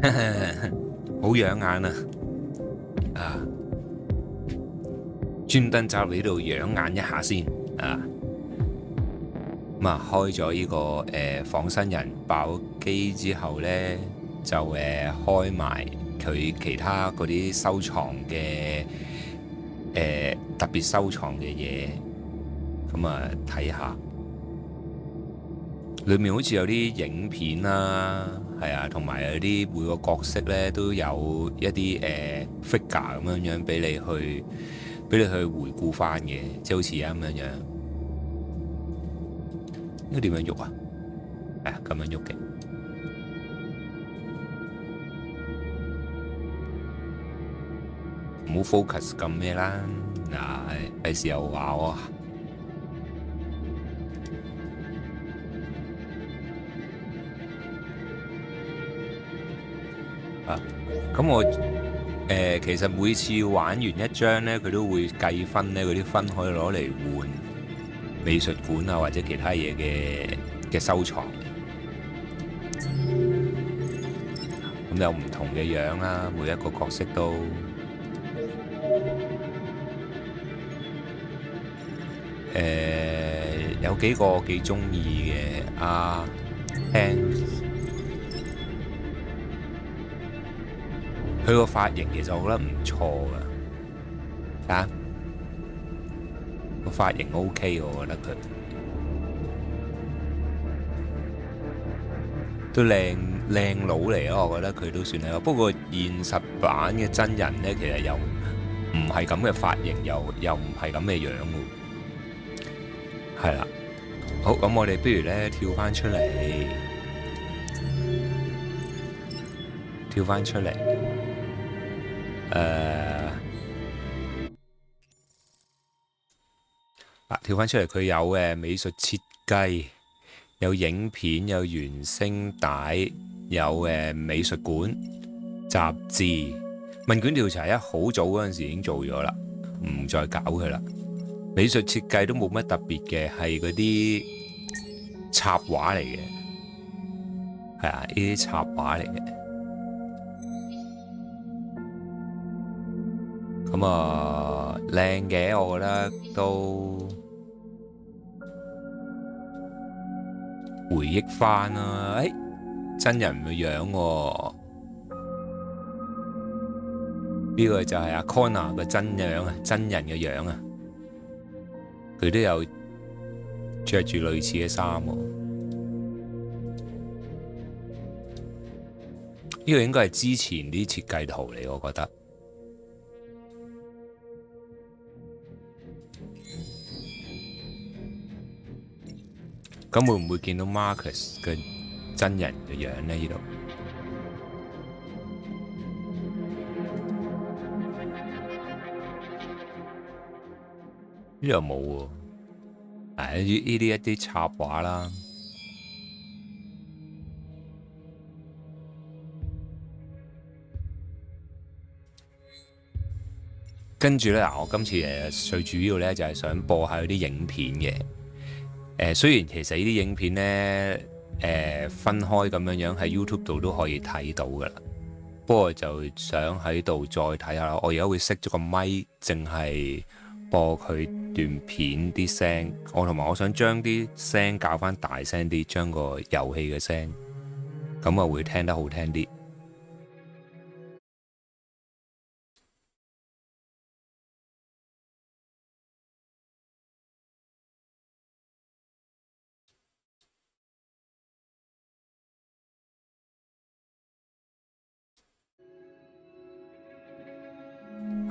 好養眼啊！啊，專登走入呢度養眼一下先啊！咁啊，開咗呢個仿生人爆機之後呢，就開埋佢其他嗰啲收藏嘅特別收藏嘅嘢，咁啊睇下。裏面好似有啲影片啦，係啊，同埋有啲每個角色呢都有一啲figure 咁樣俾你去回顧翻嘅，即係好似咁樣。應該點樣喐啊？係啊，咁樣喐嘅。唔好 focus 咁咩啦，嗱，費事又話我。咁我其實每次玩完一張呢，佢都會計分呢，嗰啲分可以攞嚟換美術館啊或者其他嘢嘅收藏。咁有唔同嘅樣啦，每一個角色都有幾個幾中意嘅啊，佢個髮型其實我覺得唔錯噶，啊個髮型 OK，我覺得佢都靚佬嚟咯，我覺得佢都算係。不過現實版嘅真人呢，其實又唔係咁嘅髮型，又唔係咁嘅樣喎。係啦，好，咁我哋不如呢跳翻出嚟，跳翻出嚟，佢有美術設計，有影片，有原聲帶，有美術館、雜誌、問卷調查，好早嗰陣時已經做咗啦，唔再搞佢啦。美術設計都冇乜特別嘅，係嗰啲插畫嚟嘅，係啊，呢啲插畫嚟嘅。咁啊，靚嘅，我覺得都回憶翻啦。真人嘅樣喎，呢個就係阿 Connor 嘅真樣啊，真人嘅樣啊。佢都有着住類似嘅衫喎。呢個應該係之前啲設計圖嚟，我覺得。咁會唔會見到 Marcus 嘅真人嘅樣呢？呢度又冇喎，呢啲一啲插畫啦。跟住呢，我今次最主要呢就係想播下嗰啲影片嘅。雖然其實呢啲影片呢，分開咁樣喺 YouTube 度都可以睇到噶啦，不過就想喺度再睇下。我而家會熄咗個咪，淨係播佢段片啲聲。同埋我想將啲聲校翻大聲啲，將個遊戲嘅聲，咁啊會聽得好聽啲。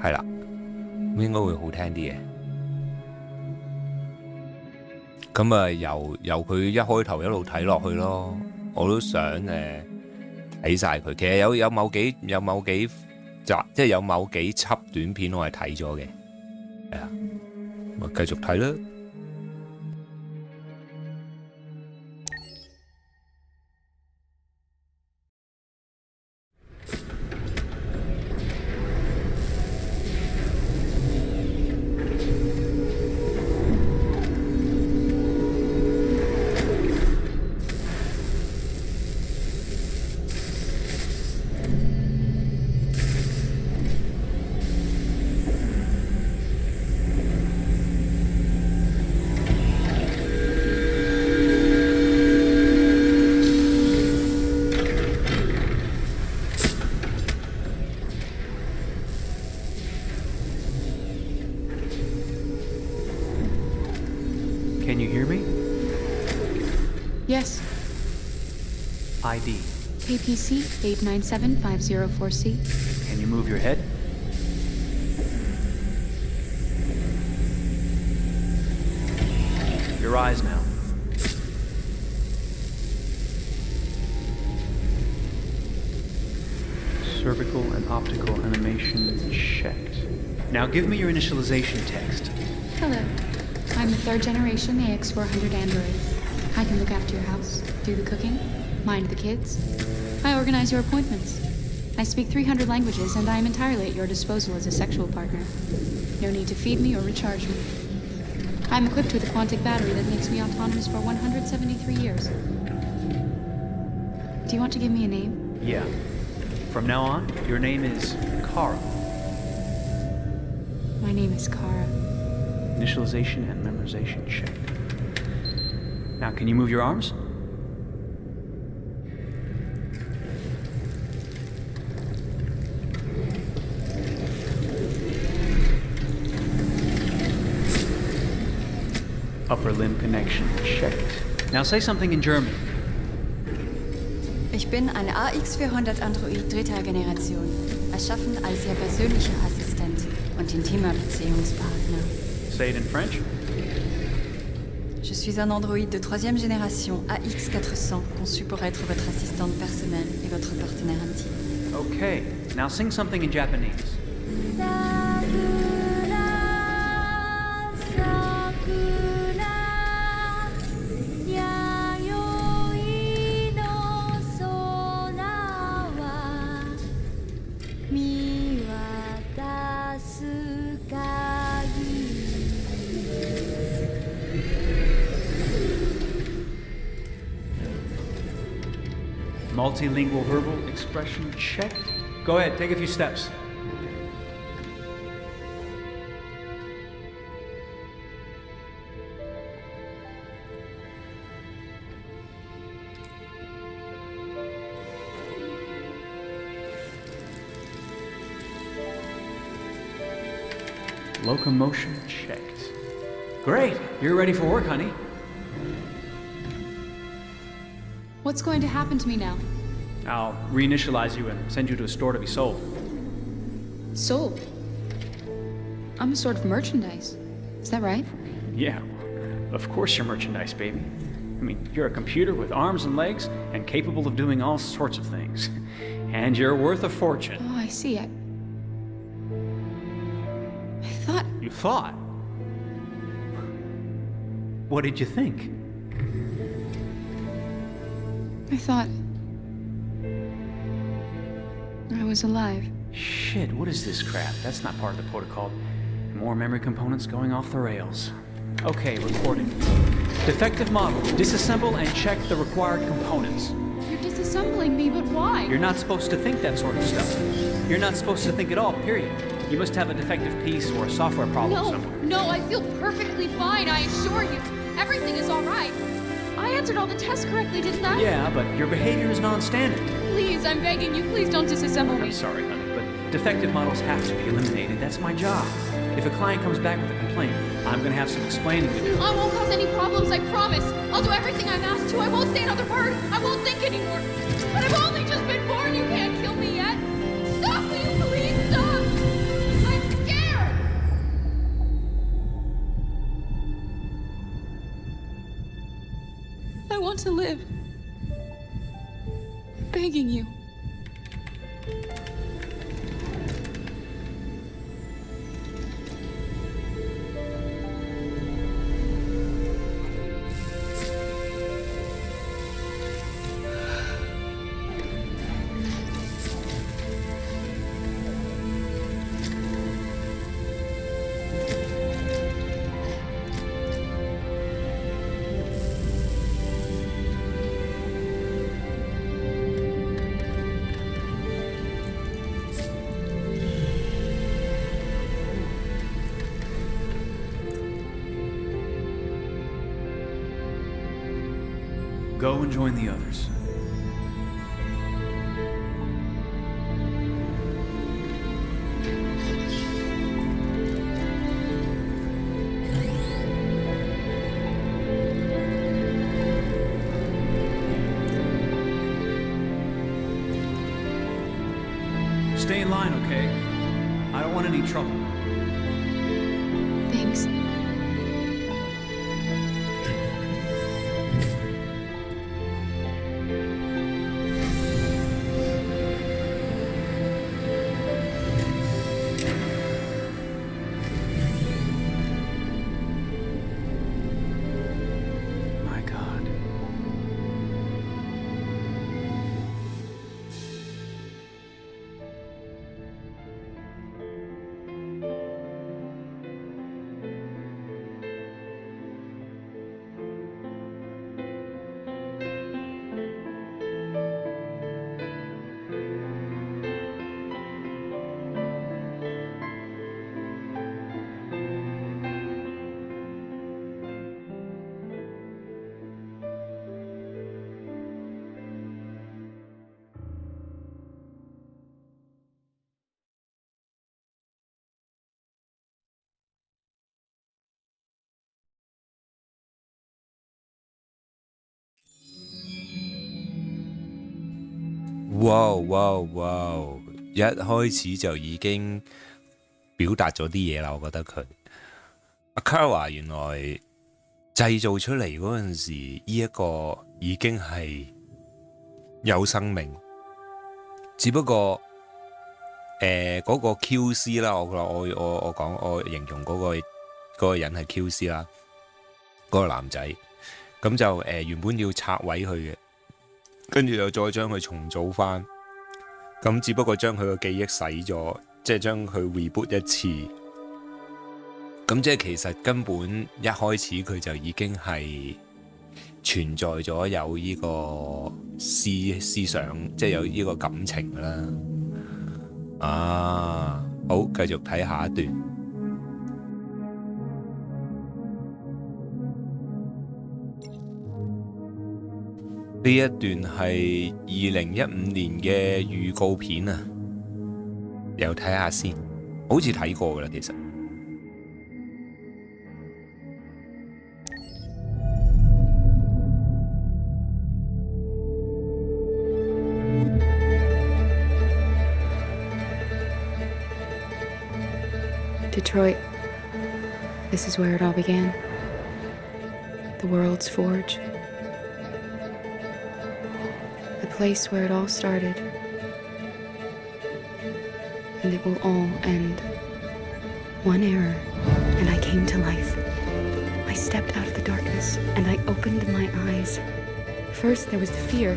係啦，應該會好聽啲嘅。咁啊，由佢一開頭一路睇落去咯，我都想睇晒佢。其實有某幾集，即係有某幾輯短片我係睇咗嘅。係啊，我繼續睇啦。Can you hear me? Yes. ID. KPC 897504C. Can you move your head? Your eyes now. Cervical and optical animation checked. Now give me your initialization text. Hello. I'm the third generation AX400 android. I can look after your house, do the cooking, mind the kids. I organize your appointments. I speak 300 languages, and I am entirely at your disposal as a sexual partner. No need to feed me or recharge me. I'm equipped with a quantic battery that makes me autonomous for 173 years. Do you want to give me a name? Yeah. From now on, your name is Kara. My name is Kara. Initialization and memorization checked. Now, can you move your arms? Upper limb connection checked. Now say something in German. Ich bin ein AX400 Android dritter Generation, erschaffen als Ihr persönlicher Assistent und intimer Beziehungspartner. Say it in French. Je suis un androïde de troisième génération AX400, conçu pour être votre assistante personnelle et votre partenaire intime. Okay, now sing something in Japanese. Multilingual verbal expression checked. Go ahead, take a few steps. Locomotion checked. Great, you're ready for work, honey. What's going to happen to me now? I'll reinitialize you and send you to a store to be sold. Sold? I'm a sort of merchandise. Is that right? Yeah, of course you're merchandise, baby. I mean, you're a computer with arms and legs and capable of doing all sorts of things. And you're worth a fortune. Oh, I see. I thought... You thought? What did you think? I thought... I was alive. Shit, what is this crap? That's not part of the protocol. More memory components going off the rails. Okay, recording. Defective model. Disassemble and check the required components. You're disassembling me, but why? You're not supposed to think that sort of stuff. You're not supposed to think at all, period. You must have a defective piece or a software problem somewhere. No, I feel perfectly fine, I assure you. Everything is all right. I answered all the tests correctly, didn't I? Yeah, but your behavior is non-standard. Please, I'm begging you, please don't disassemble me. I'm sorry, honey, but defective models have to be eliminated. That's my job. If a client comes back with a complaint, I'm gonna have some explaining to do. I won't cause any problems, I promise. I'll do everything I'm asked to. I won't say another word. I won't think anymore. But I've only just been born. You can't kill me yet. Stop, will you please stop? I'm scared. I want to live. I'm begging you. Go and join the others. fine, okay? I don't want any trouble. Thanks. My God.哇哇哇！一開始就已經表達咗啲嘢啦，我覺得佢阿 Kara 原來製造出嚟嗰陣時，呢一個已經係有生命，只不過嗰個 QC 啦，我形容嗰個人係 QC 啦，嗰個男仔咁就原本要拆毀佢嘅。跟住又再將佢重組翻，咁只不過將佢個記憶洗咗，即係將佢 reboot 一次。咁即係其實根本一開始佢就已經係存在咗有呢個思想，即係有呢個感情啦。啊，好，繼續睇下一段。呢一段係2015年嘅預告片啊，又睇下先，好似睇過㗎啦，其實。Detroit. This is where it all began. The world's forge. The place where it all started. And it will all end. One error, and I came to life. I stepped out of the darkness, and I opened my eyes. First there was the fear,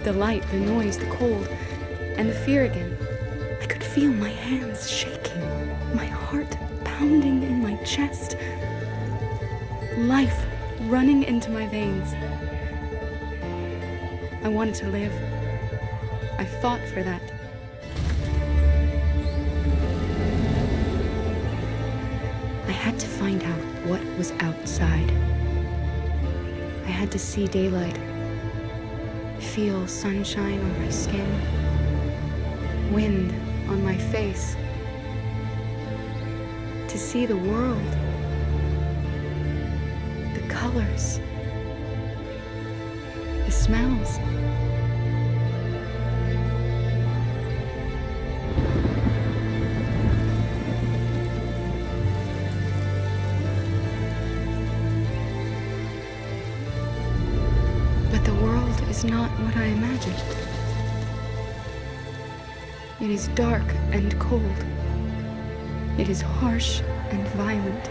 the light, the noise, the cold, and the fear again. I could feel my hands shaking, my heart pounding in my chest. Life running into my veins. I wanted to live. I fought for that. I had to find out what was outside. I had to see daylight, feel sunshine on my skin, wind on my face, to see the world, the colors, the smells. But the world is not what I imagined. It is dark and cold. It is harsh and violent,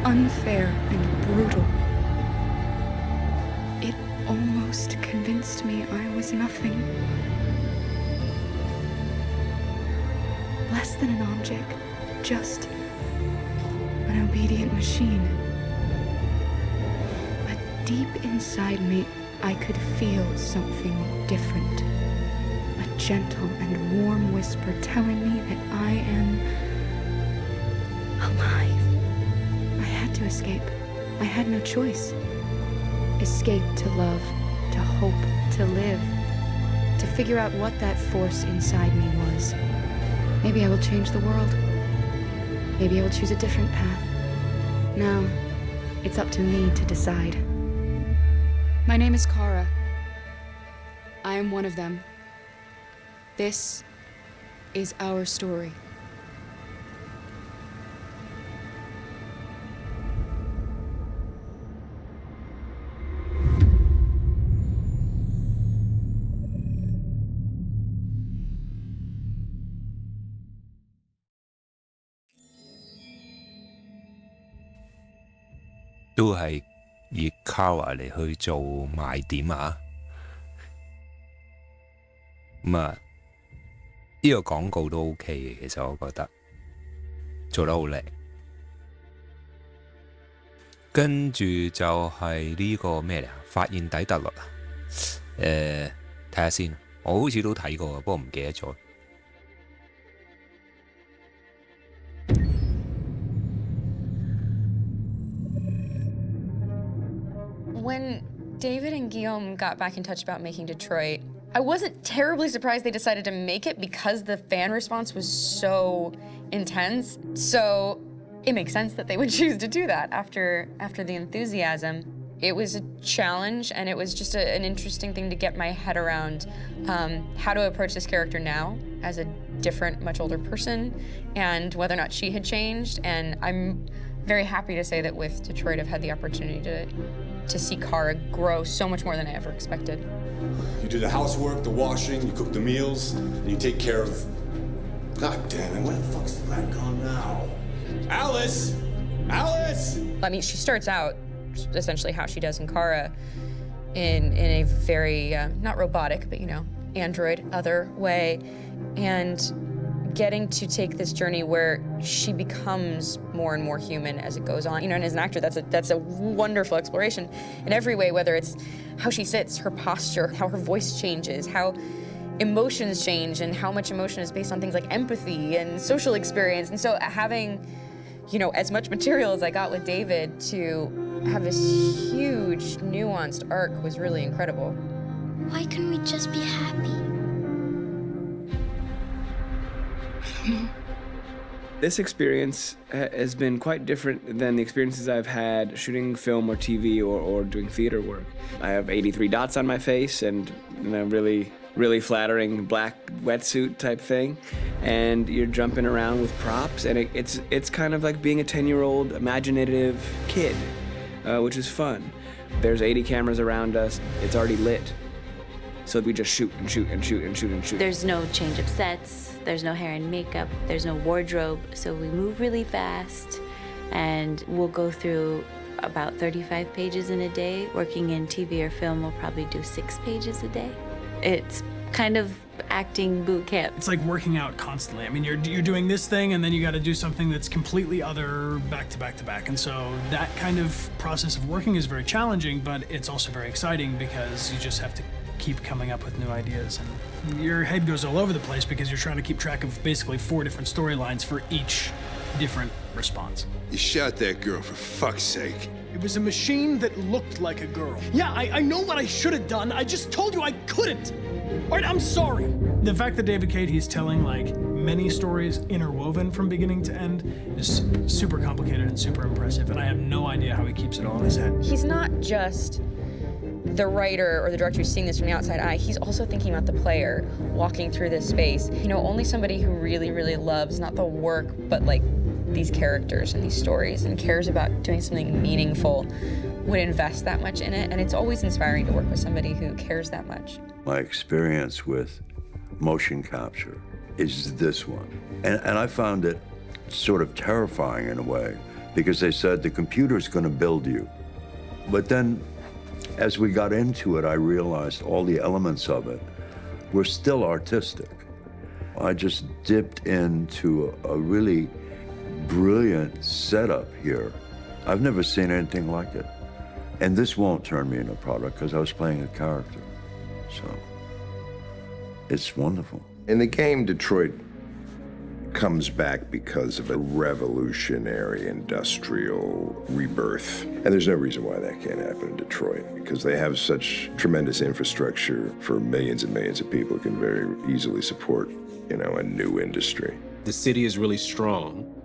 unfair and brutal. It almost convinced me I was nothing. Less than an object, just an obedient machine. But deep inside me, I could feel something different. A gentle and warm whisper telling me that I am alive. I had to escape. I had no choice. Escape to love, to hope, to live, to figure out what that force inside me was. Maybe I will change the world. Maybe I will choose a different path. Now, it's up to me to decide. My name is Kara. I am one of them. This is our story.都係以 Kara 嚟去做賣點啊！咁啊，呢個廣告都 OK 嘅，其實我覺得做得好靚。跟住就係呢個咩嚟啊？發現底特律啊！睇下先，我好似都睇過，不過唔記得咗。When David and Guillaume got back in touch about making Detroit, I wasn't terribly surprised they decided to make it because the fan response was so intense. So it makes sense that they would choose to do that after the enthusiasm. It was a challenge, and it was just an interesting thing to get my head around how to approach this character now as a different, much older person, and whether or not she had changed. And I'm very happy to say that with Detroit, I've had the opportunity to see Kara grow so much more than I ever expected. You do the housework, the washing, you cook the meals, and you take care of... God damn it, where the fuck's the rat gone now? Alice! Alice! I mean, she starts out essentially how she does in Kara in a very, not robotic, but, you know, android, other way. And getting to take this journey where she becomes more and more human as it goes on. You know, and as an actor, that's a wonderful exploration in every way, whether it's how she sits, her posture, how her voice changes, how emotions change, and how much emotion is based on things like empathy and social experience. And so having, you know, as much material as I got with David to have this huge, nuanced arc was really incredible. Why couldn't we just be happy? This experience has been quite different than the experiences I've had shooting film or TV or doing theater work. I have 83 dots on my face and a really flattering black wetsuit type thing, and you're jumping around with props, and it's kind of like being a 10-year-old imaginative kid, which is fun. There's 80 cameras around us. It's already lit. So we just shoot and shoot and shoot and shoot and shoot. There's no change of sets, there's no hair and makeup, there's no wardrobe, so we move really fast, and we'll go through about 35 pages in a day. Working in TV or film, we'll probably do 6 pages a day. It's kind of acting boot camp. It's like working out constantly. I mean, you're doing this thing, and then you got to do something that's completely other back to back to back. And so that kind of process of working is very challenging, but it's also very exciting because you just have to keep coming up with new ideas, and your head goes all over the place because you're trying to keep track of basically 4 different storylines for each different response. You shot that girl, for fuck's sake. It was a machine that looked like a girl. Yeah, I know what I should have done. I just told you I couldn't. All right, I'm sorry. The fact that David Cade, he's telling like many stories interwoven from beginning to end is super complicated and super impressive, and I have no idea how he keeps it all in his head. He's not just the writer or the director who's seeing this from the outside eye, he's also thinking about the player walking through this space. You know, only somebody who really, really loves not the work, but like these characters and these stories and cares about doing something meaningful would invest that much in it. And it's always inspiring to work with somebody who cares that much. My experience with motion capture is this one. And I found it sort of terrifying in a way because they said the computer's going to build you. But then as we got into it, I realized all the elements of it were still artistic. I just dipped into a really brilliant setup here. I've never seen anything like it. And this won't turn me into a product because I was playing a character. So it's wonderful. In the game, Detroit comes back because of a revolutionary industrial rebirth. And there's no reason why that can't happen in Detroit, because they have such tremendous infrastructure for millions and millions of people who can very easily support, you know, a new industry. The city is really strong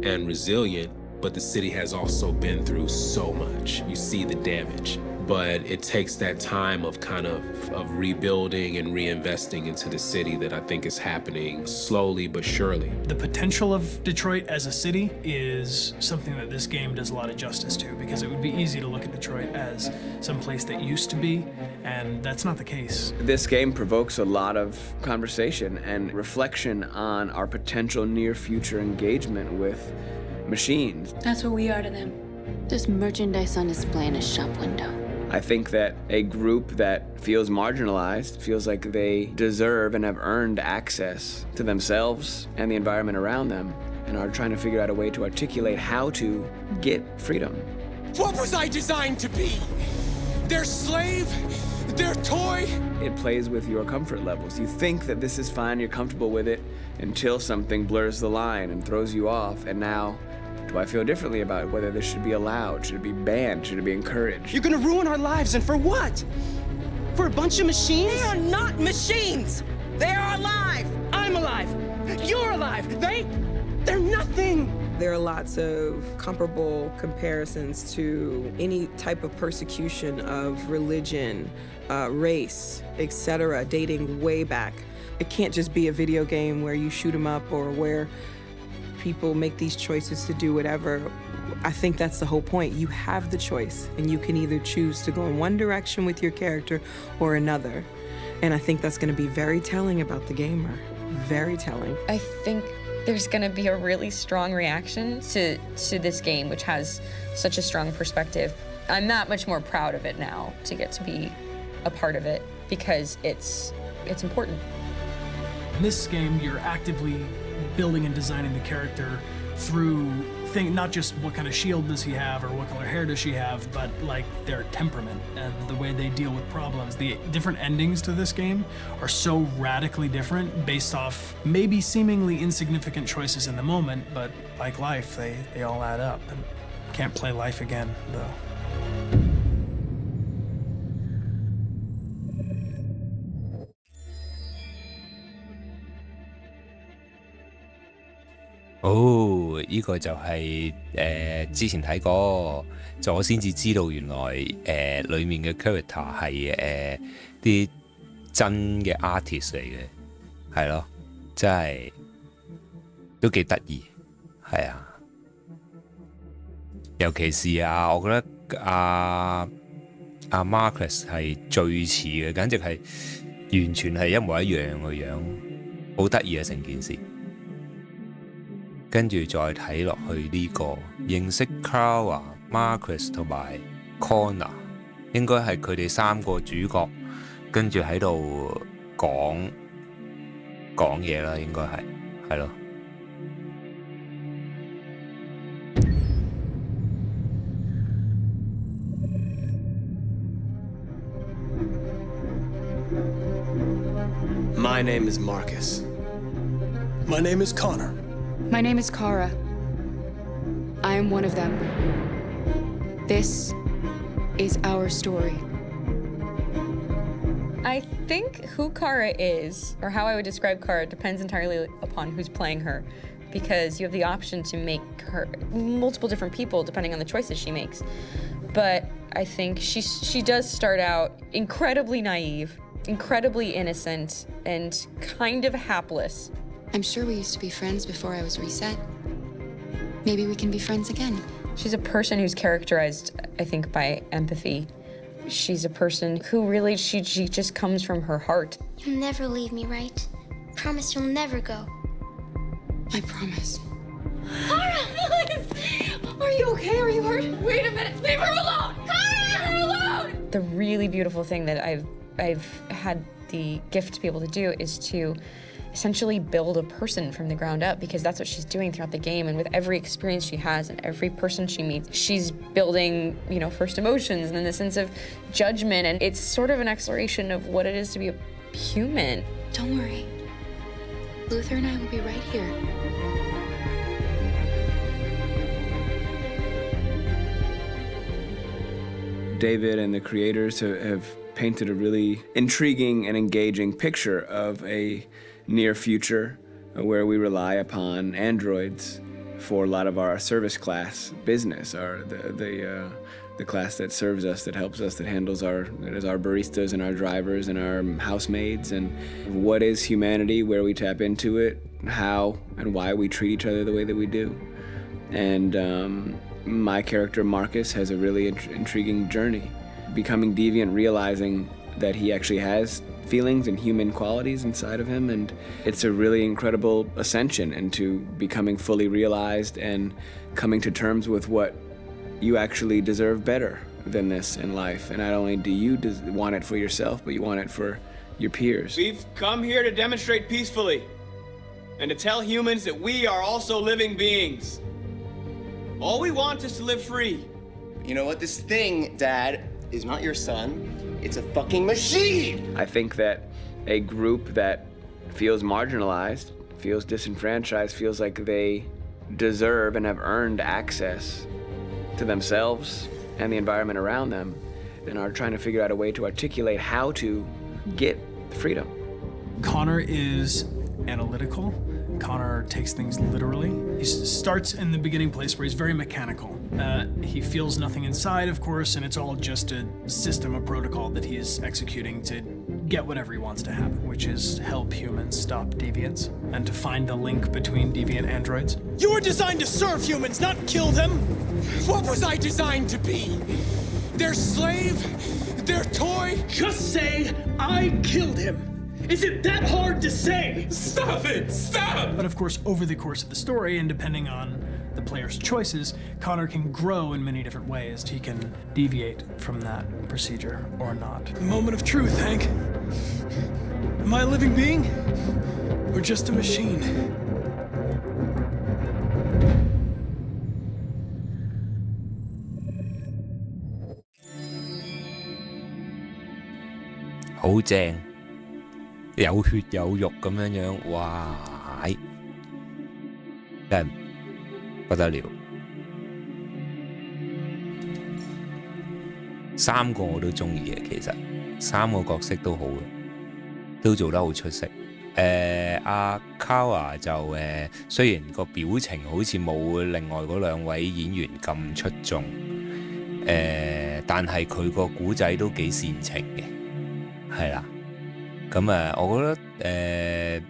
and resilient, but the city has also been through so much. You see the damage. but it takes that time of kind of rebuilding and reinvesting into the city that I think is happening slowly but surely. The potential of Detroit as a city is something that this game does a lot of justice to, because it would be easy to look at Detroit as some place that used to be, and that's not the case. This game provokes a lot of conversation and reflection on our potential near future engagement with machines. That's what we are to them. There's merchandise on display in a shop window. I think that a group that feels marginalized, feels like they deserve and have earned access to themselves and the environment around them, and are trying to figure out a way to articulate how to get freedom. What was I designed to be? Their slave? Their toy? It plays with your comfort levels. You think that this is fine, you're comfortable with it, until something blurs the line and throws you off, and now, do I feel differently about whether this should be allowed? Should it be banned? Should it be encouraged? You're gonna ruin our lives, and for what? For a bunch of machines? They are not machines! They are alive! I'm alive! You're alive! They're nothing! There are lots of comparable comparisons to any type of persecution of religion, race, etc., dating way back. It can't just be a video game where you shoot 'em up or where people make these choices to do whatever. I think that's the whole point. You have the choice, and you can either choose to go in one direction with your character or another. And I think that's going to be very telling about the gamer. Very telling. I think there's going to be a really strong reaction to this game, which has such a strong perspective. I'm that much more proud of it now to get to be a part of it, because it's important. In this game, you're actively building and designing the character through not just what kind of shield does he have or what color hair does she have, but like their temperament and the way they deal with problems. The different endings to this game are so radically different based off maybe seemingly insignificant choices in the moment, but like life, they all add up. And can't play life again, though.哦，呢個就係之前睇過，我先至知道原來裡面嘅 character 係啲真嘅 artist 嚟嘅，係咯，真係都幾得意，係啊，尤其是我覺得阿 Marcus 係最似嘅，簡直係完全係一模一樣嘅樣，好得意啊成件事。跟住再睇落去呢個認識 Clara、Marcus 同埋 Connor， 應該係佢哋三個主角，跟住喺度講嘢啦，應該係咯。My name is Marcus. My name is Connor. My name is Kara. I am one of them. This is our story. I think who Kara is, or how I would describe Kara, depends entirely upon who's playing her, because you have the option to make her multiple different people depending on the choices she makes. But I think she does start out incredibly naive, incredibly innocent, and kind of hapless. I'm sure we used to be friends before I was reset. Maybe we can be friends again. She's a person who's characterized, I think, by empathy. She's a person who really, she just comes from her heart. You'll never leave me, right? Promise you'll never go. I promise. Kara! Are you okay? Are you hurt? Wait a minute. Leave her alone! Kara! Leave her alone! The really beautiful thing that I've had the gift to be able to do is to essentially build a person from the ground up, because that's what she's doing throughout the game. And with every experience she has and every person she meets, she's building, first emotions and then the sense of judgment. And it's sort of an exploration of what it is to be a human. Don't worry. Luther and I will be right here. David and the creators have painted a really intriguing and engaging picture of a near future where we rely upon androids for a lot of our service class business, the the class that serves us, that helps us, that handles that is our baristas and our drivers and our housemaids, and what is humanity, where we tap into it, how and why we treat each other the way that we do. And my character, Marcus, has a really intriguing journey, becoming deviant, realizing that he actually has feelings and human qualities inside of him, and it's a really incredible ascension into becoming fully realized and coming to terms with what you actually deserve better than this in life. And not only do you want it for yourself, but you want it for your peers. We've come here to demonstrate peacefully and to tell humans that we are also living beings. All we want is to live free. You know what? This thing, Dad, is not your son. It's a fucking machine! I think that a group that feels marginalized, feels disenfranchised, feels like they deserve and have earned access to themselves and the environment around them, and are trying to figure out a way to articulate how to get freedom. Connor is analytical. Connor takes things literally. He starts in the beginning place where he's very mechanical. He feels nothing inside, of course, and it's all just a system, a protocol that he is executing to get whatever he wants to happen, which is help humans stop deviants and to find the link between deviant androids. You were designed to serve humans, not kill them! What was I designed to be? Their slave? Their toy? Just say, I killed him! Is it that hard to say? Stop it! Stop! But of course, over the course of the story, and depending on the player's choices, Connor can grow in many different ways. He can deviate from that procedure or not. The moment of truth, Hank. Am I a living being? Or just a machine?好正，有血有肉咁樣樣，哇！真係不得了。三個我都中意嘅，其實三個角色都好嘅，都做得好出色。阿 Kara 就雖然個表情好似冇另外嗰兩位演員咁出眾，但係佢個古仔都幾煽情嘅，係啦。咁我覺得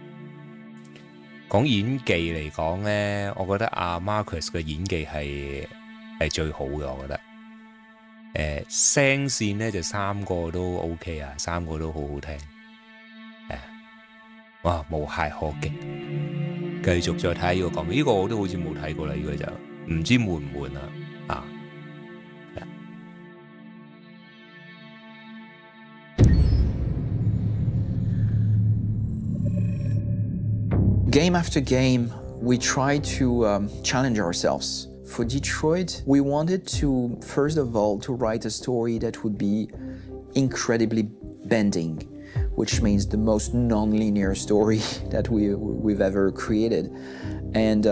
講演技嚟講咧，我覺得阿 Marcus 嘅演技係最好嘅，我覺得。聲線咧就三個都 OK 啊，三個都好好聽。哇，無懈可擊。繼續再睇呢個講，呢個我都好似冇睇過啦，呢個就唔知悶唔悶啊？Game after game, we try to challenge ourselves. For Detroit, we wanted to, first of all, to write a story that would be incredibly bending, which means the most non-linear story that we've ever created. And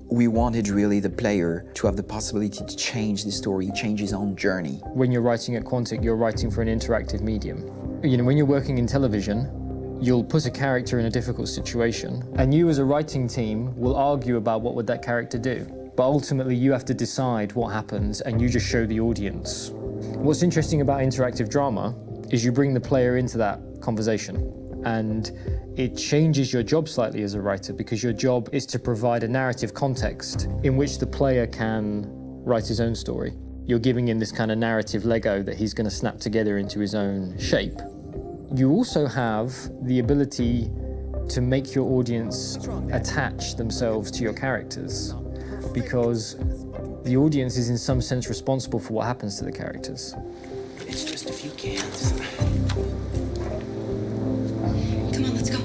we wanted really the player to have the possibility to change the story, change his own journey. When you're writing at Quantic, you're writing for an interactive medium. You know, when you're working in television, you'll put a character in a difficult situation, and you as a writing team will argue about what would that character do. But ultimately you have to decide what happens and you just show the audience. What's interesting about interactive drama is you bring the player into that conversation, and it changes your job slightly as a writer, because your job is to provide a narrative context in which the player can write his own story. You're giving him this kind of narrative Lego that he's going to snap together into his own shape. You also have the ability to make your audience attach themselves to your characters, because the audience is in some sense responsible for what happens to the characters. It's just a few cans. Come on, let's go.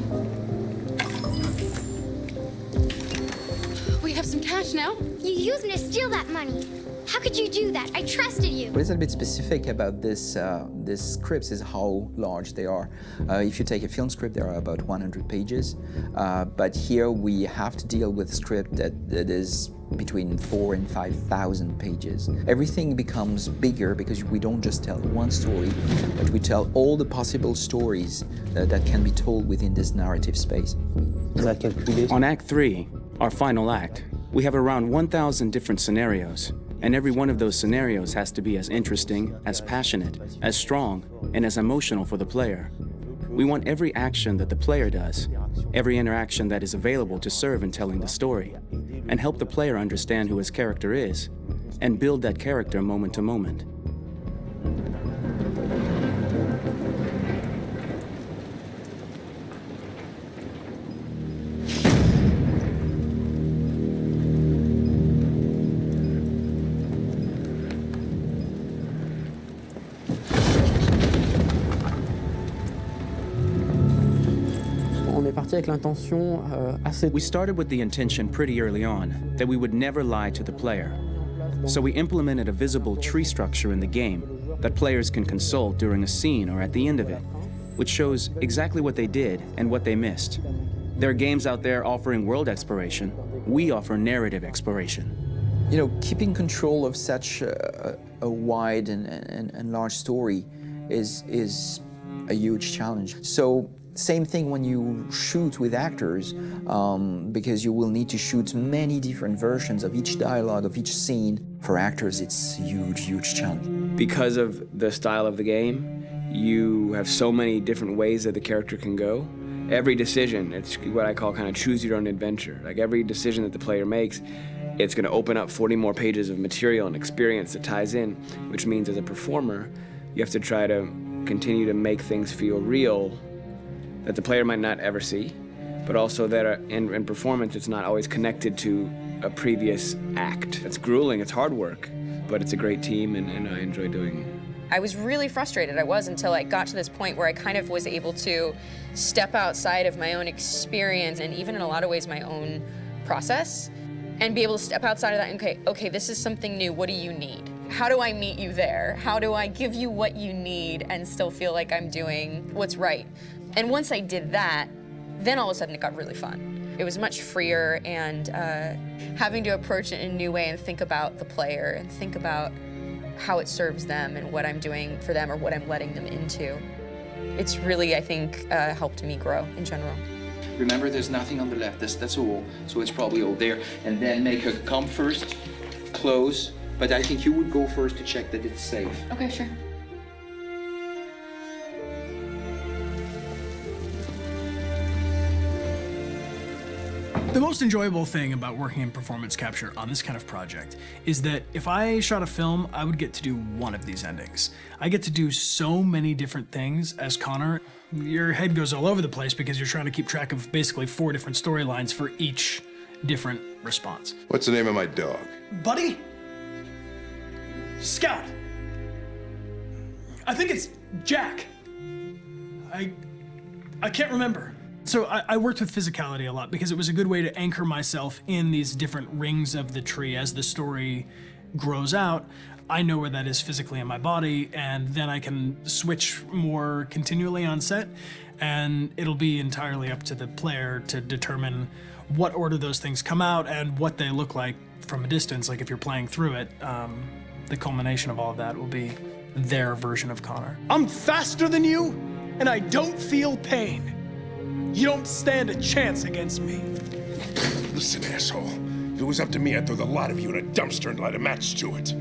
We have some cash now. You used me to steal that money. How could you do that? I trusted you. What is a bit specific about these scripts is how large they are. If you take a film script, there are about 100 pages. But here we have to deal with a script that is between 4,000 and 5,000 pages. Everything becomes bigger because we don't just tell one story, but we tell all the possible stories that can be told within this narrative space. On Act 3, our final act, we have around 1,000 different scenarios. And every one of those scenarios has to be as interesting, as passionate, as strong, and as emotional for the player. We want every action that the player does, every interaction that is available to serve in telling the story, and help the player understand who his character is, and build that character moment to moment. We started with the intention pretty early on that we would never lie to the player. So we implemented a visible tree structure in the game that players can consult during a scene or at the end of it, which shows exactly what they did and what they missed. There are games out there offering world exploration. We offer narrative exploration. You know, keeping control of such a wide and large story is a huge challenge. So same thing when you shoot with actors, because you will need to shoot many different versions of each dialogue, of each scene. For actors, it's a huge challenge. Because of the style of the game, you have so many different ways that the character can go. Every decision, it's what I call kind of choose your own adventure. Like every decision that the player makes, it's going to open up 40 more pages of material and experience that ties in, which means as a performer, you have to try to continue to make things feel real that the player might not ever see, but also that in performance it's not always connected to a previous act. It's grueling, it's hard work, but it's a great team and I enjoy doing it. I was really frustrated, until I got to this point where I kind of was able to step outside of my own experience and even in a lot of ways my own process and be able to step outside of that and okay, this is something new, what do you need? How do I meet you there? How do I give you what you need and still feel like I'm doing what's right? And once I did that, then all of a sudden it got really fun. It was much freer and having to approach it in a new way and think about the player and think about how it serves them and what I'm doing for them or what I'm letting them into. It's really, I think, helped me grow in general. Remember, there's nothing on the left. That's a wall, so it's probably all there. And then make her come first, close. But I think you would go first to check that it's safe. Okay, sure. The most enjoyable thing about working in performance capture on this kind of project is that if I shot a film, I would get to do one of these endings. I get to do so many different things as Connor. Your head goes all over the place because you're trying to keep track of basically 4 different storylines for each different response. What's the name of my dog? Buddy? Scout. I think it's Jack. I can't remember. So I worked with physicality a lot because it was a good way to anchor myself in these different rings of the tree as the story grows out. I know where that is physically in my body, and then I can switch more continually on set, and it'll be entirely up to the player to determine what order those things come out and what they look like from a distance. Like if you're playing through it, the culmination of all of that will be their version of Connor. I'm faster than you, and I don't feel pain. You don't stand a chance against me. Listen, asshole. If it was up to me, I'd throw the lot of you in a dumpster and light a match to it.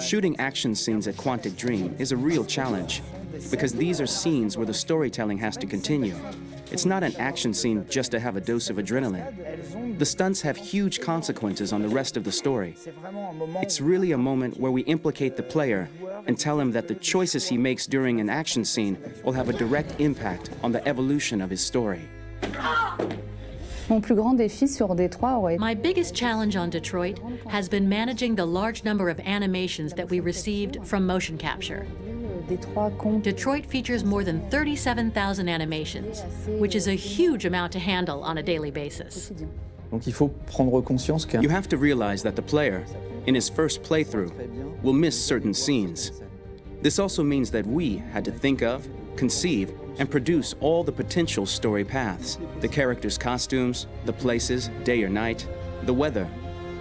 Shooting action scenes at Quantic Dream is a real challenge because these are scenes where the storytelling has to continue. It's not an action scene just to have a dose of adrenaline. The stunts have huge consequences on the rest of the story. It's really a moment where we implicate the player and tell him that the choices he makes during an action scene will have a direct impact on the evolution of his story. My biggest challenge on Detroit has been managing the large number of animations that we received from motion capture. Detroit features more than 37,000 animations, which is a huge amount to handle on a daily basis. You have to realize that the player, in his first playthrough, will miss certain scenes. This also means that we had to think of, conceive, and produce all the potential story paths. The characters' costumes, the places, day or night, the weather.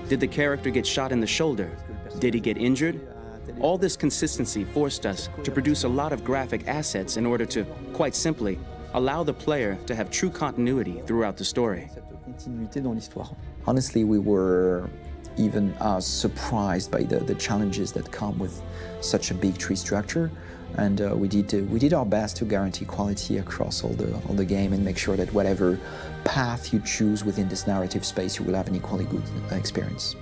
Did the character get shot in the shoulder? Did he get injured? All this consistency forced us to produce a lot of graphic assets in order to, quite simply, allow the player to have true continuity throughout the story. Honestly, we were even surprised by the challenges that come with such a big tree structure. And we did our best to guarantee quality across all the game and make sure that whatever path you choose within this narrative space, you will have an equally good experience.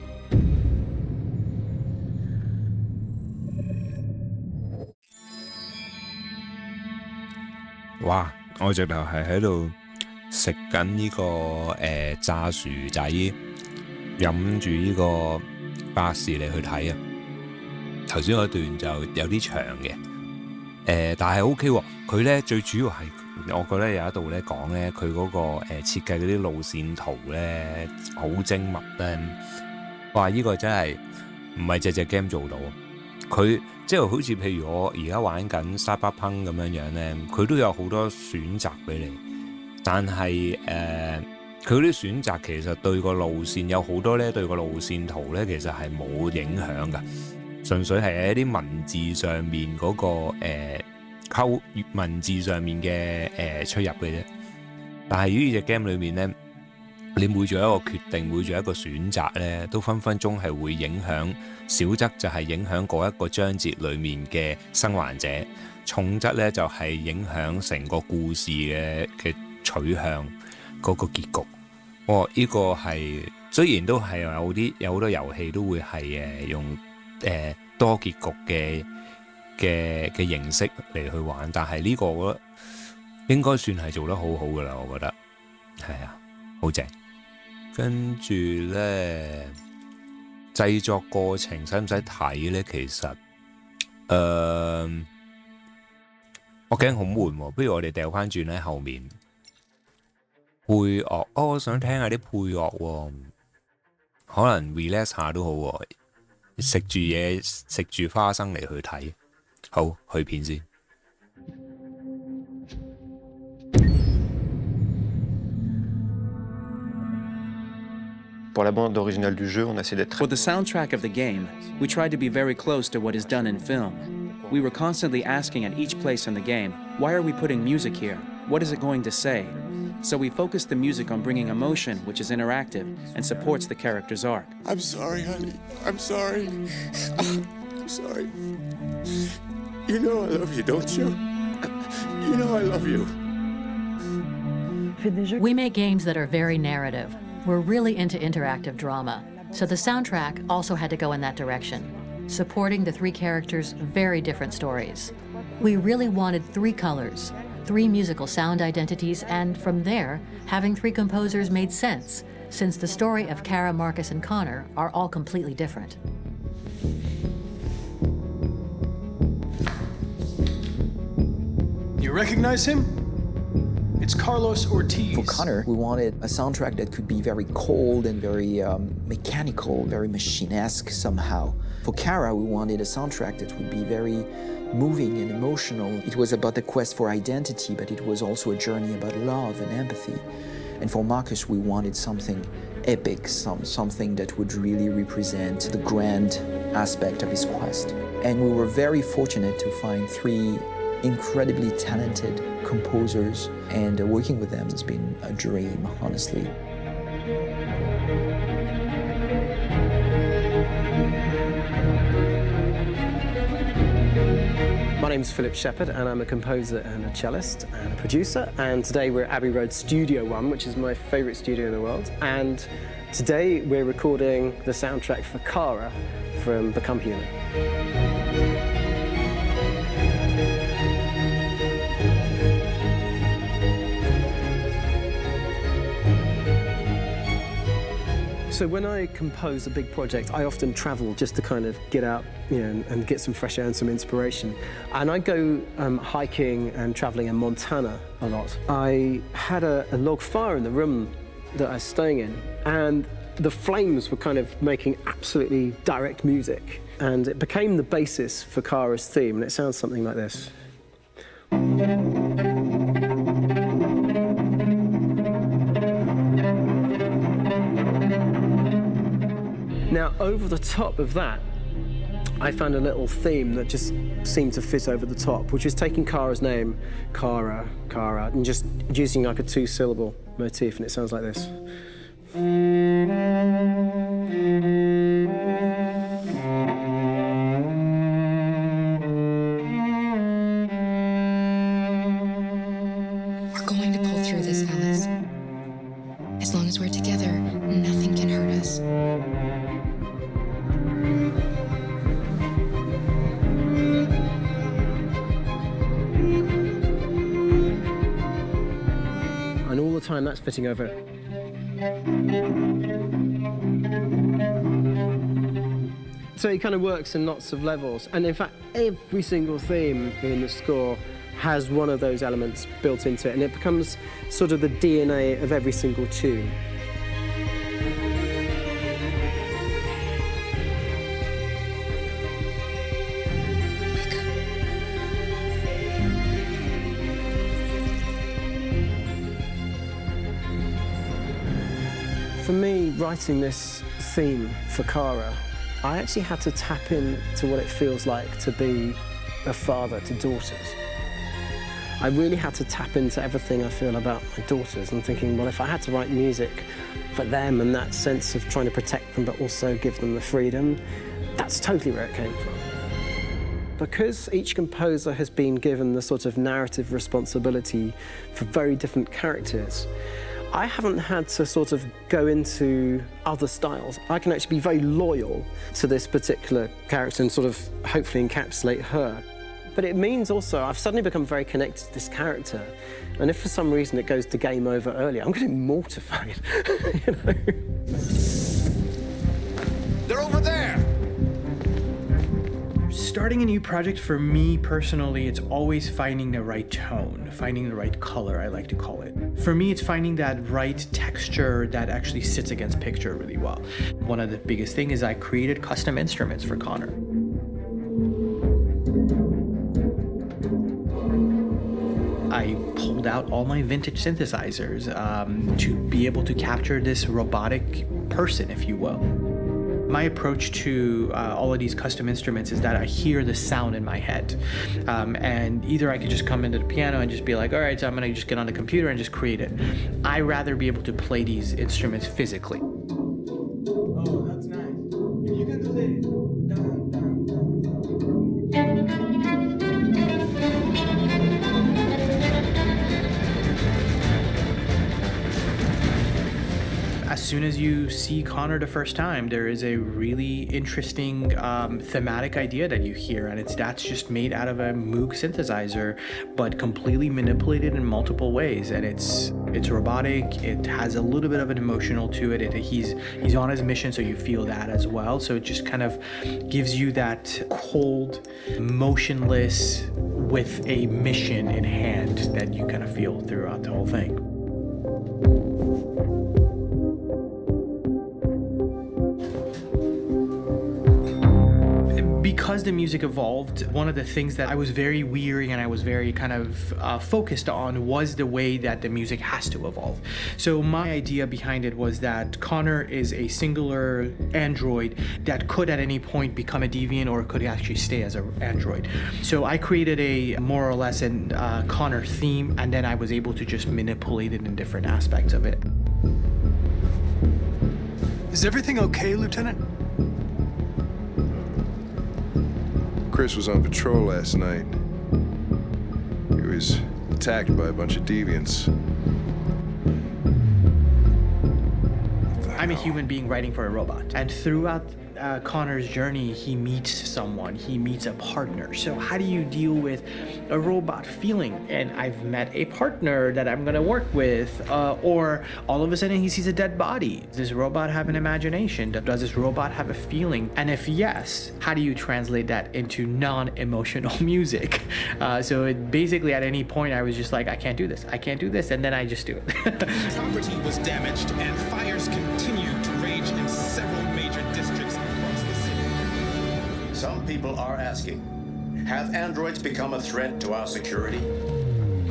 哇！我直頭係喺度食緊呢個炸薯仔，飲住呢個百事嚟去睇啊！頭先嗰段就有啲長嘅，但係 OK 喎。佢咧最主要係我覺得有一度咧講咧，佢嗰個設計嗰啲路線圖咧好精密咧，哇！呢個真係唔係隻 game 做到。佢即係好似譬如我而家玩緊 Cyberpunk 咁樣咧，佢都有好多選擇俾你，但係佢嗰啲選擇其實對個路線有好多咧，對個路線圖咧其實係冇影響㗎，純粹係喺一啲文字上面嗰個文字上面嘅出入嘅啫。但係呢隻 game 裏面咧，你每做一個決定，每做一個選擇咧，都分分鐘係會影響，小則就係影響嗰一個章節裏面嘅生還者，重則咧就係影響成個故事嘅取向嗰個結局。呢個係雖然都係有好多遊戲都會係用多結局嘅形式嚟去玩，但係呢個我覺得應該算係做得好好噶啦，我覺得係啊，好正。跟住咧，製作過程使唔使睇咧？其實，我驚好悶喎，不如我哋掉翻轉喺後面配樂。我想聽下啲配樂喎，可能 relax 下都好喎。食住嘢，食住花生嚟去睇。好，去片先。For the soundtrack of the game, we tried to be very close to what is done in film. We were constantly asking at each place in the game, why are we putting music here? What is it going to say? So we focused the music on bringing emotion, which is interactive and supports the character's arc. I'm sorry, honey. I'm sorry. I'm sorry. You know I love you, don't you? You know I love you. We make games that are very narrative. We're really into interactive drama, so the soundtrack also had to go in that direction, supporting the three characters' very different stories. We really wanted three colors, three musical sound identities, and from there, having three composers made sense, since the story of Kara, Marcus, and Connor are all completely different. You recognize him? It's Carlos Ortiz. For Connor, we wanted a soundtrack that could be very cold and very mechanical, very machine-esque somehow. For Kara, we wanted a soundtrack that would be very moving and emotional. It was about the quest for identity, but it was also a journey about love and empathy. And for Marcus, we wanted something epic, something that would really represent the grand aspect of his quest. And we were very fortunate to find three incredibly talented composers, and working with them has been a dream, honestly. My name's Philip Shepherd, and I'm a composer and a cellist and a producer. And today we're at Abbey Road Studio One, which is my favourite studio in the world. And today we're recording the soundtrack for Kara from Become Human. So when I compose a big project, I often travel just to kind of get out, and get some fresh air and some inspiration. And I go hiking and traveling in Montana a lot. I had a log fire in the room that I was staying in, and the flames were kind of making absolutely direct music. And it became the basis for Kara's theme, and it sounds something like this. Now, over the top of that, I found a little theme that just seemed to fit over the top, which is taking Kara's name, Kara, and just using like a two-syllable motif, and it sounds like this. this. And all the time that's fitting over. So it kind of works in lots of levels. And in fact, every single theme in the score has one of those elements built into it, and it becomes sort of the DNA of every single tune. For me, writing this theme for Kara, I actually had to tap into what it feels like to be a father to daughters. I really had to tap into everything I feel about my daughters and thinking, well, if I had to write music for them and that sense of trying to protect them but also give them the freedom, that's totally where it came from. Because each composer has been given the sort of narrative responsibility for very different characters, I haven't had to sort of go into other styles. I can actually be very loyal to this particular character and sort of hopefully encapsulate her. But it means also I've suddenly become very connected to this character. And if for some reason it goes to game over earlier, I'm going to be mortified, you know? They're over there! Starting a new project for me personally, it's always finding the right tone, finding the right color, I like to call it. For me, it's finding that right texture that actually sits against picture really well. One of the biggest things is I created custom instruments for Connor. I pulled out all my vintage synthesizers to be able to capture this robotic person, if you will. My approach to all of these custom instruments is that I hear the sound in my head. And either I could just come into the piano and just be like, all right, so I'm gonna just get on the computer and just create it. I rather be able to play these instruments physically. Oh, that's nice. You can do that. As soon as you see Connor the first time, there is a really interesting thematic idea that you hear, and that's just made out of a Moog synthesizer, but completely manipulated in multiple ways. And it's robotic. It has a little bit of an emotional to it. He's on his mission, so you feel that as well. So it just kind of gives you that cold, motionless, with a mission in hand that you kind of feel throughout the whole thing. Because the music evolved, one of the things that I was very weary and I was very kind of focused on was the way that the music has to evolve. So my idea behind it was that Connor is a singular android that could at any point become a deviant or could actually stay as an android. So I created a more or less an Connor theme, and then I was able to just manipulate it in different aspects of it. Is everything okay, Lieutenant? Chris was on patrol last night. He was attacked by a bunch of deviants. I'm a human being writing for a robot. And throughout Connor's journey, he meets someone, he meets a partner. So how do you deal with a robot feeling? And I've met a partner that I'm gonna work with, or all of a sudden he sees a dead body. Does this robot have an imagination? Does this robot have a feeling? And if yes, how do you translate that into non-emotional music? So it basically at any point I was just like, I can't do this, and then I just do it. Property was damaged and fires continue to rage in several major districts across the city. Some people are asking, have androids become a threat to our security?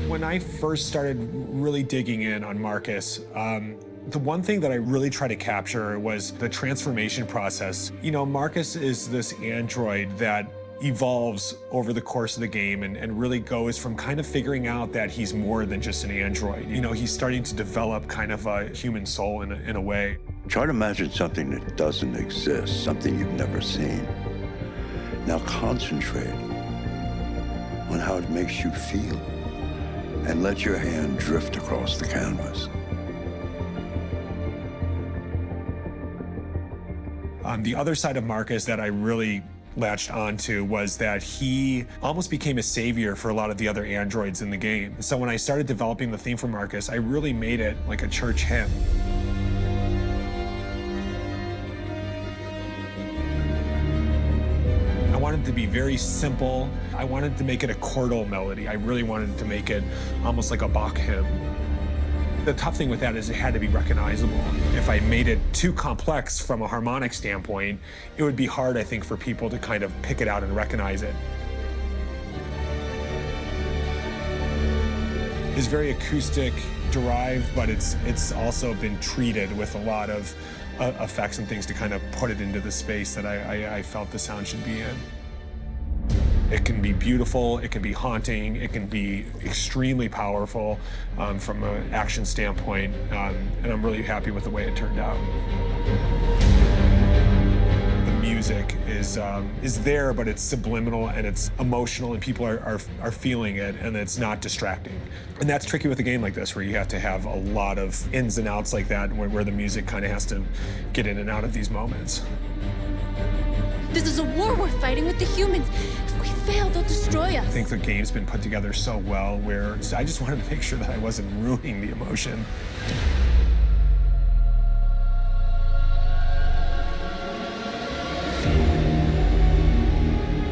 When I first started really digging in on Marcus, the one thing that I really tried to capture was the transformation process. You know, Marcus is this android that evolves over the course of the game and really goes from kind of figuring out that he's more than just an android. You know, he's starting to develop kind of a human soul in a way. Try to imagine something that doesn't exist, something you've never seen. Now concentrate on how it makes you feel and let your hand drift across the canvas. The other side of Marcus that I really latched onto was that he almost became a savior for a lot of the other androids in the game. So when I started developing the theme for Marcus, I really made it like a church hymn. I wanted it to be very simple. I wanted to make it a chordal melody. I really wanted to make it almost like a Bach hymn. The tough thing with that is it had to be recognizable. If I made it too complex from a harmonic standpoint, it would be hard, I think, for people to kind of pick it out and recognize it. It's very acoustic derived, but it's also been treated with a lot of effects and things to kind of put it into the space that I felt the sound should be in. It can be beautiful, it can be haunting, it can be extremely powerful from an action standpoint, and I'm really happy with the way it turned out. The music is there, but it's subliminal and it's emotional, and people are feeling it, and it's not distracting. And that's tricky with a game like this, where you have to have a lot of ins and outs like that, where the music kind of has to get in and out of these moments. This is a war we're fighting with the humans. If we fail, they'll destroy us. I think the game's been put together so well where I just wanted to make sure that I wasn't ruining the emotion.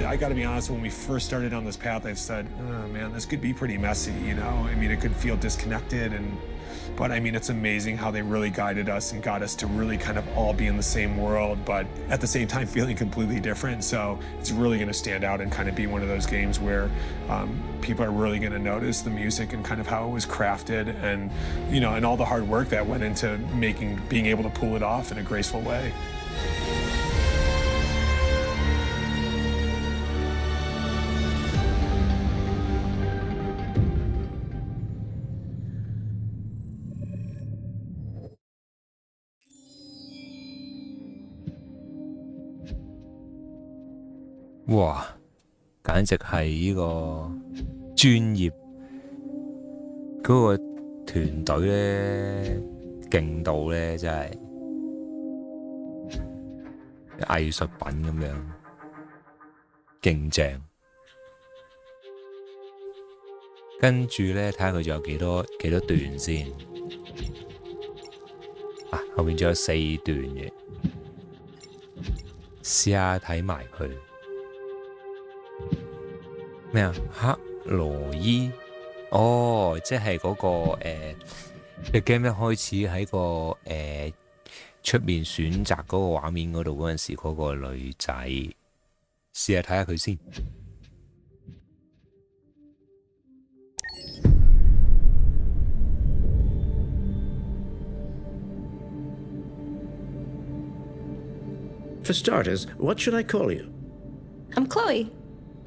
I gotta be honest, when we first started on this path, I said, oh man, this could be pretty messy, you know? I mean, it could feel disconnected, but I mean, it's amazing how they really guided us and got us to really kind of all be in the same world, but at the same time feeling completely different. So it's really gonna stand out and kind of be one of those games where people are really gonna notice the music and kind of how it was crafted, and, you know, and all the hard work that went into being able to pull it off in a graceful way.哇！簡直係呢個專業嗰個團隊咧，勁到咧，真係藝術品咁樣，勁正。跟住咧，睇下佢仲有幾多段先。啊，後面仲有4段嘅，試下睇埋佢。咩啊？克羅伊，哦，即係嗰個隻 game 一開始喺個出面選擇嗰個畫面嗰度嗰陣時，嗰個女仔，試下睇下佢先。For starters, what should I call you? I'm Chloe.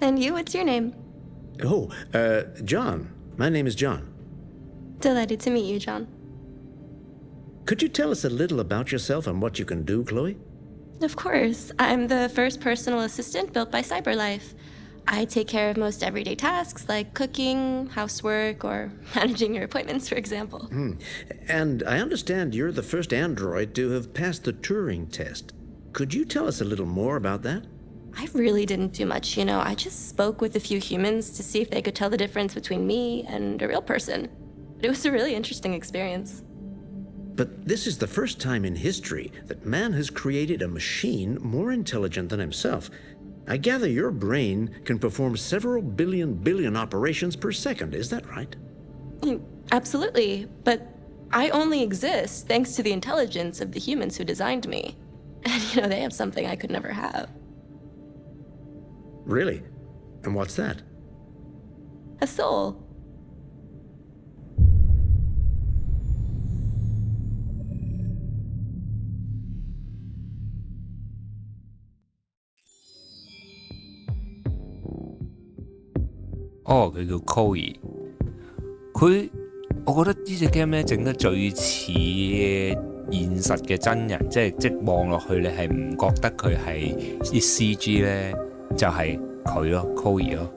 And you, what's your name? Oh, John. My name is John. Delighted to meet you, John. Could you tell us a little about yourself and what you can do, Chloe? Of course. I'm the first personal assistant built by CyberLife. I take care of most everyday tasks like cooking, housework, or managing your appointments, for example. And I understand you're the first android to have passed the Turing test. Could you tell us a little more about that? I really didn't do much, you know. I just spoke with a few humans to see if they could tell the difference between me and a real person. It was a really interesting experience. But this is the first time in history that man has created a machine more intelligent than himself. I gather your brain can perform several billion operations per second, is that right? Absolutely, but I only exist thanks to the intelligence of the humans who designed me. And, you know, they have something I could never have. Really? And what's that? A soul.哦，佢叫 Chloe。我覺得呢隻 game 咧整得最似現實嘅真人，即望落去你係唔覺得佢係啲 CG 咧，就係佢咯 ，Chloe 咯。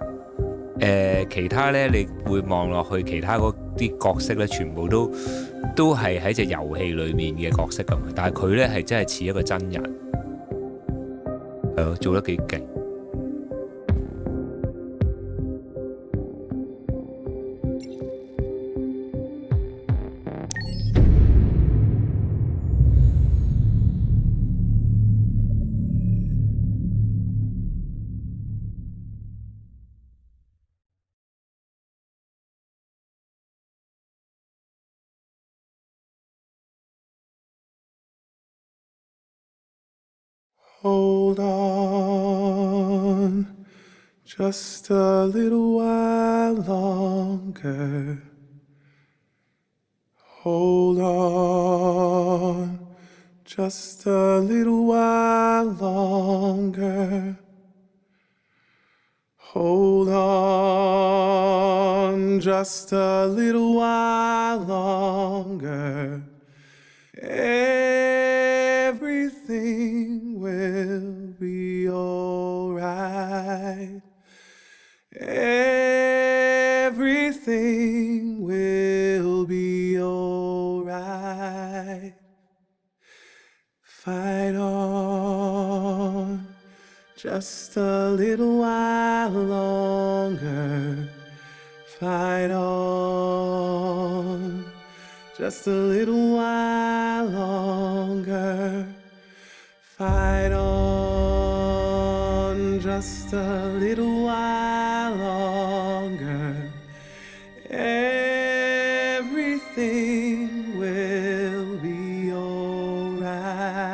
其他咧你會望落去，其他嗰啲角色咧全部都係喺隻遊戲裡面嘅角色咁，但係佢咧係真係似一個真人。係咯，做得幾勁。Hold on, just a little while longer. Hold on, just a little while longer. Hold on, just a little while longer. Everything will be alright. Everything will be alright. Fight on, just a little while longer. Fight on, just a little while longer. Fight on, just a little while longer. Everything will be alright.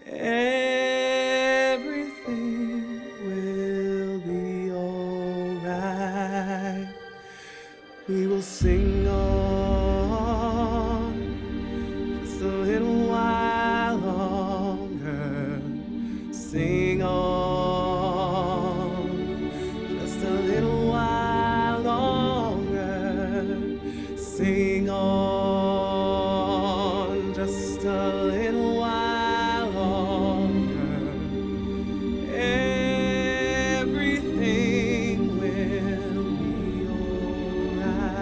Everything will be alright. We will sing on just a little while longer. Sing on just a little while longer. Sing on just a little while longer. Everything will be alright.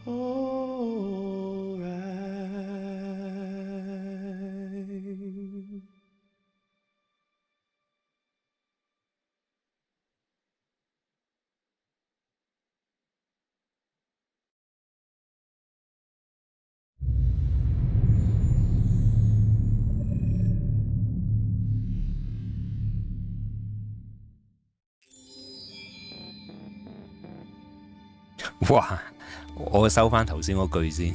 Alright. 哇！我收翻頭先嗰句先，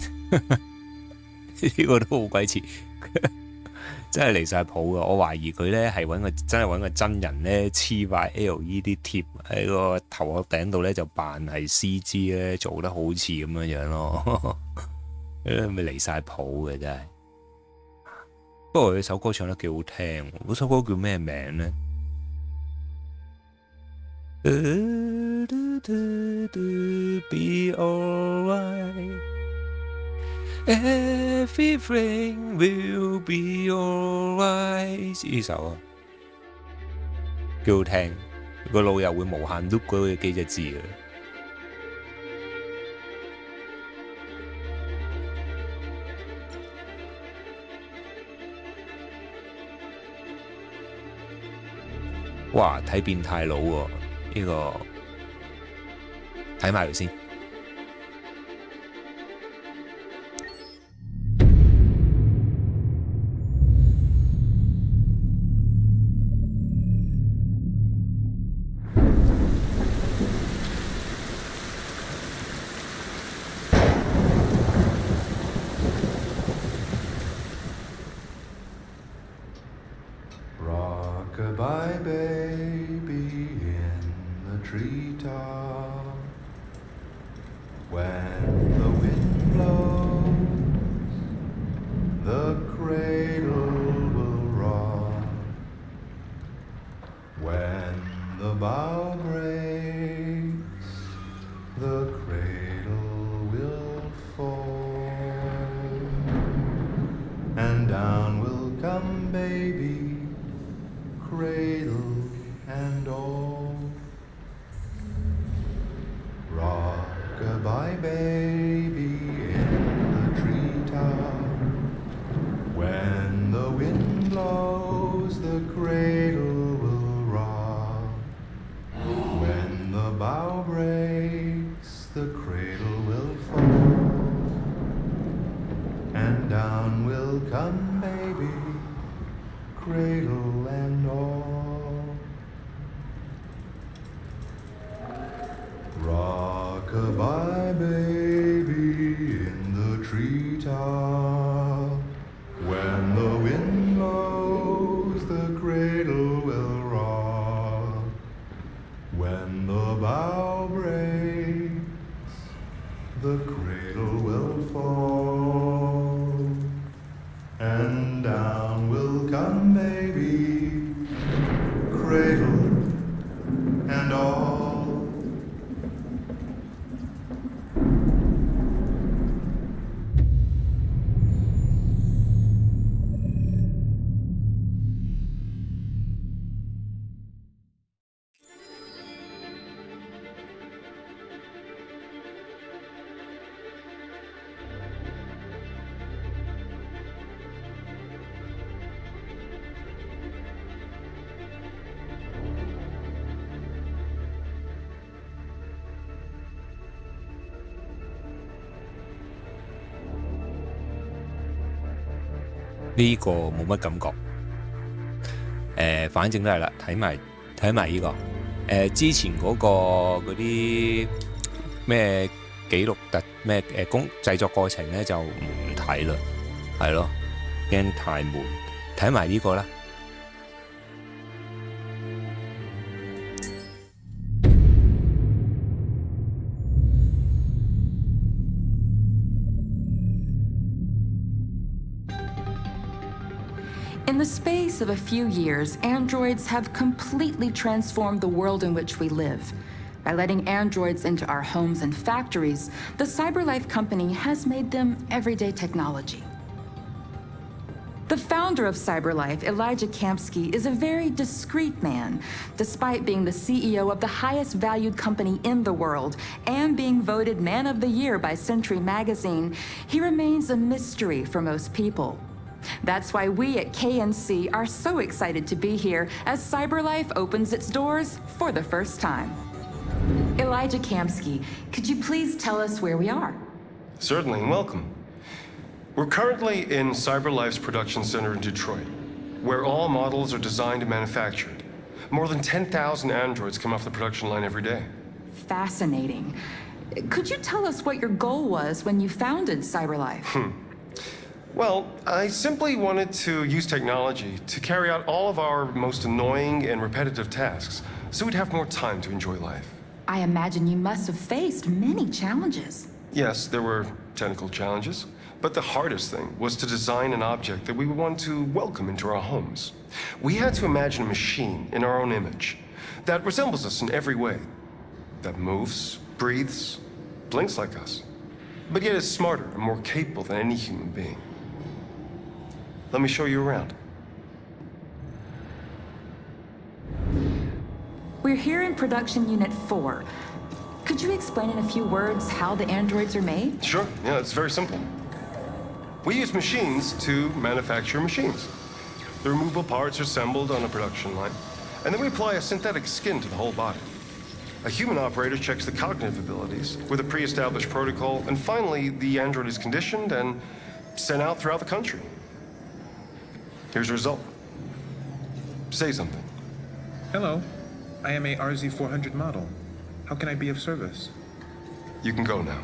呢個都好鬼似，真係離晒譜㗎。我懷疑佢咧係真係揾個真人咧黐塊 LED 貼喺個頭殼頂度咧，就扮係 CG 咧做得好似咁樣咯，咪離晒譜嘅真係。不過佢首歌唱得幾好聽，嗰首歌叫咩名咧？Be alright, everything will be alright。呢首啊，幾好聽，個腦又會無限 loop 嗰幾隻字嘅。哇！睇變態佬喎，呢個睇埋佢先。Rock-a-bye baby in the treetop. When the wind blows, the cradle will rock. When the bough breaks, the cradle will fall. And down will come baby, cradle and all. Rock-a-bye baby in the treetop. When the wind blows, the cradle will rock. When the bough breaks, the cradle will fall. And down will come baby, cradle and all.呢個冇乜感覺。反正都係啦，睇埋呢個。之前嗰嗰啲咩記錄咩製作過程咧就唔睇啦，係咯，驚太悶。睇埋呢個啦。In the space of a few years, androids have completely transformed the world in which we live. By letting androids into our homes and factories, the CyberLife company has made them everyday technology. The founder of CyberLife, Elijah Kamsky, is a very discreet man. Despite being the CEO of the highest valued company in the world and being voted Man of the Year by Century Magazine, he remains a mystery for most people. That's why we at KNC are so excited to be here as CyberLife opens its doors for the first time. Elijah Kamsky, could you please tell us where we are? Certainly, and welcome. We're currently in CyberLife's production center in Detroit, where all models are designed and manufactured. More than 10,000 androids come off the production line every day. Fascinating. Could you tell us what your goal was when you founded CyberLife? Well, I simply wanted to use technology to carry out all of our most annoying and repetitive tasks, so we'd have more time to enjoy life. I imagine you must have faced many challenges. Yes, there were technical challenges, but the hardest thing was to design an object that we would want to welcome into our homes. We had to imagine a machine in our own image that resembles us in every way, that moves, breathes, blinks like us, but yet is smarter and more capable than any human being. Let me show you around. We're here in Production Unit 4. Could you explain in a few words how the androids are made? Sure, yeah, it's very simple. We use machines to manufacture machines. The removable parts are assembled on a production line, and then we apply a synthetic skin to the whole body. A human operator checks the cognitive abilities with a pre-established protocol, and finally, the android is conditioned and sent out throughout the country. Here's the result. Say something. Hello. I am a RZ400 model. How can I be of service? You can go now.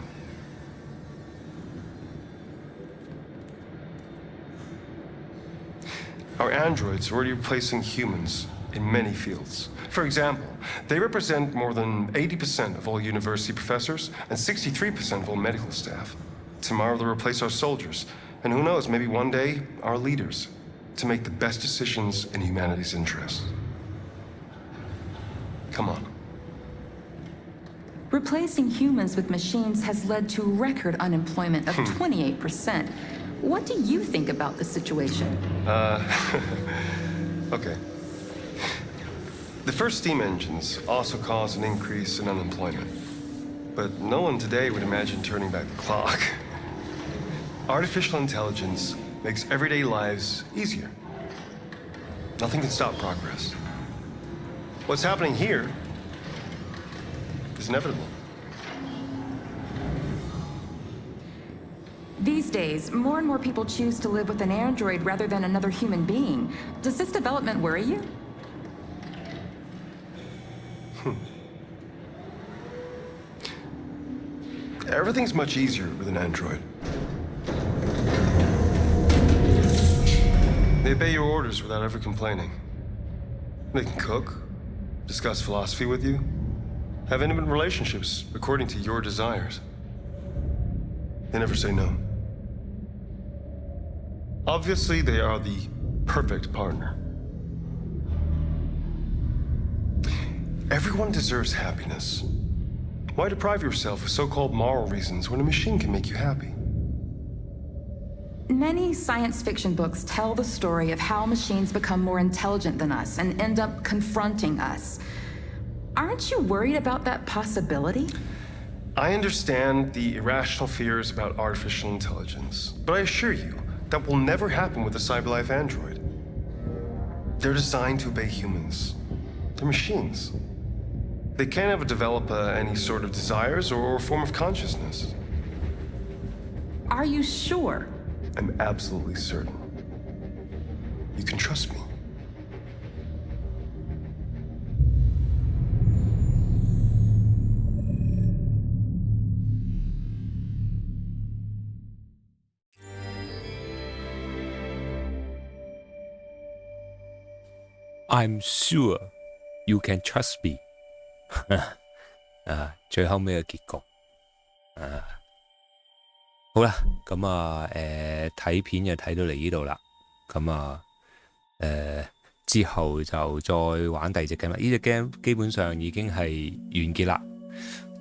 Our androids are already replacing humans in many fields. For example, they represent more than 80% of all university professors and 63% of all medical staff. Tomorrow they'll replace our soldiers, and who knows, maybe one day, our leaders, to make the best decisions in humanity's interest. Come on. Replacing humans with machines has led to record unemployment of 28%. What do you think about the situation? Okay. The first steam engines also caused an increase in unemployment. But no one today would imagine turning back the clock. Artificial intelligence makes everyday lives easier. Nothing can stop progress. What's happening here is inevitable. These days, more and more people choose to live with an android rather than another human being. Does this development worry you? Everything's much easier with an android. They obey your orders without ever complaining. They can cook, discuss philosophy with you, have intimate relationships according to your desires. They never say no. Obviously, they are the perfect partner. Everyone deserves happiness. Why deprive yourself of so-called moral reasons when a machine can make you happy? Many science fiction books tell the story of how machines become more intelligent than us and end up confronting us. Aren't you worried about that possibility? I understand the irrational fears about artificial intelligence, but I assure you, that will never happen with a CyberLife android. They're designed to obey humans. They're machines. They can't ever develop any sort of desires or form of consciousness. Are you sure? I'm absolutely certain. You can trust me. I'm sure you can trust me 最後尾嘅結局好啦，咁睇片就睇到嚟呢度啦，咁之後就再玩第二隻 game 啦。呢隻 game 基本上已經係完結啦，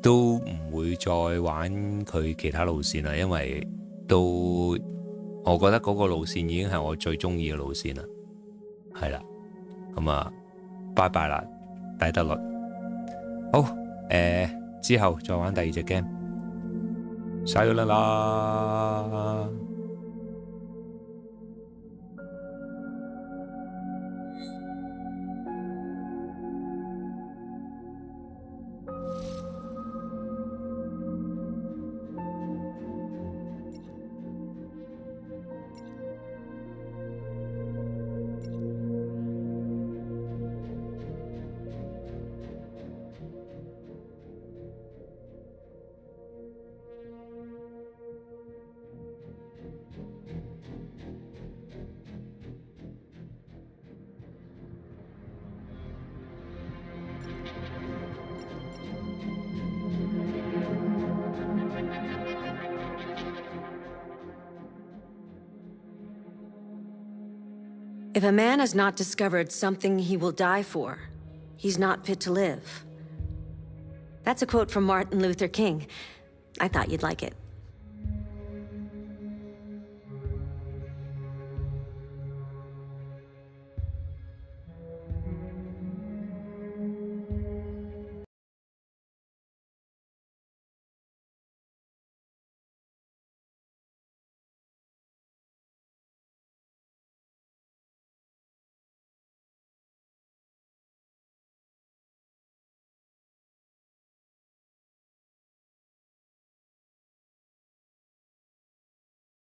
都唔會再玩佢其他路線啦，因為我覺得嗰個路線已經係我最中意嘅路線啦，係啦。咁拜拜啦，底特律。好，之後再玩第二隻 game。晒咗啦。If a man has not discovered something he will die for, he's not fit to live. That's a quote from Martin Luther King. I thought you'd like it.